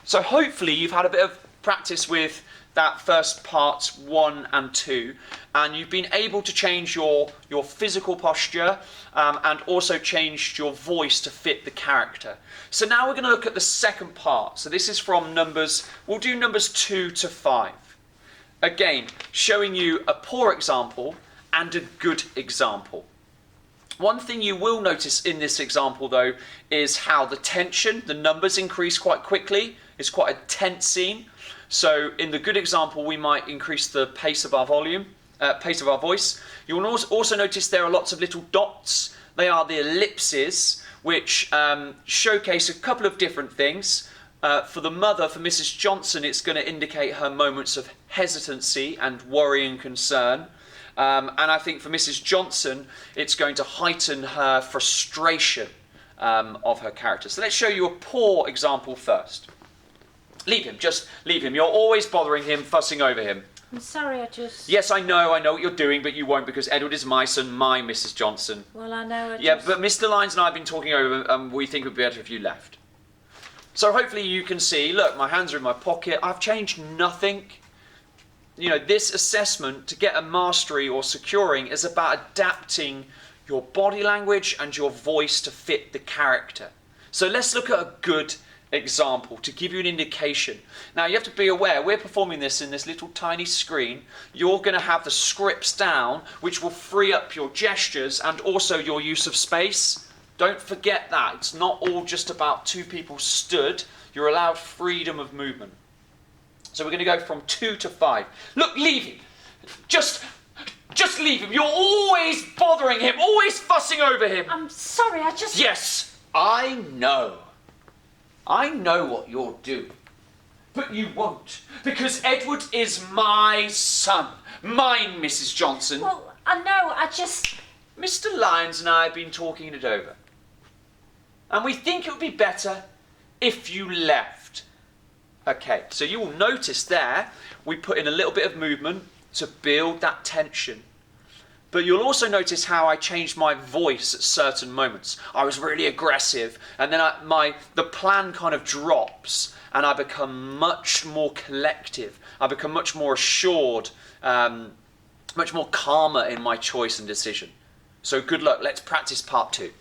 So hopefully you've had a bit of practice with that first parts 1 and 2, and you've been able to change your physical posture and also changed your voice to fit the character. So now we're going to look at the second part. So this is from we'll do numbers 2 to 5. Again, showing you a poor example and a good example. One thing you will notice in this example though is how the tension, the numbers increase quite quickly. It's quite a tense scene. So in the good example, we might increase the pace of our voice. You'll also notice there are lots of little dots. They are the ellipses, which showcase a couple of different things. For the mother, for Mrs. Johnson, it's going to indicate her moments of hesitancy and worry and concern. And I think for Mrs. Johnson, it's going to heighten her frustration of her character. So let's show you a poor example first. Leave him, just leave him. You're always bothering him, fussing over him. I'm sorry, I just... Yes, I know what you're doing, but you won't because Edward is my son, my Mrs. Johnson. Well, I know I Yeah, but Mr. Lyons and I have been talking over, we think it would be better if you left. So hopefully you can see, look, my hands are in my pocket, I've changed nothing. You know, this assessment to get a mastery or securing is about adapting your body language and your voice to fit the character. So let's look at a good example to give you an indication. Now you have to be aware, we're performing this in this little tiny screen. You're going to have the scripts down, which will free up your gestures and also your use of space. Don't forget that. It's not all just about two people stood. You're allowed freedom of movement. So we're going to go from 2 to 5. Look, leave him. Just leave him. You're always bothering him, always fussing over him. I'm sorry, I just... Yes, I know. I know what you're doing. But you won't, because Edward is my son. Mine, Mrs. Johnson. Well, I know, I just... Mr. Lyons and I have been talking it over. And we think it would be better if you left. Okay, so you will notice there, we put in a little bit of movement to build that tension. But you'll also notice how I changed my voice at certain moments. I was really aggressive, and then the plan kind of drops, and I become much more collective. I become much more assured, much more calmer in my choice and decision. So good luck. Let's practice part 2.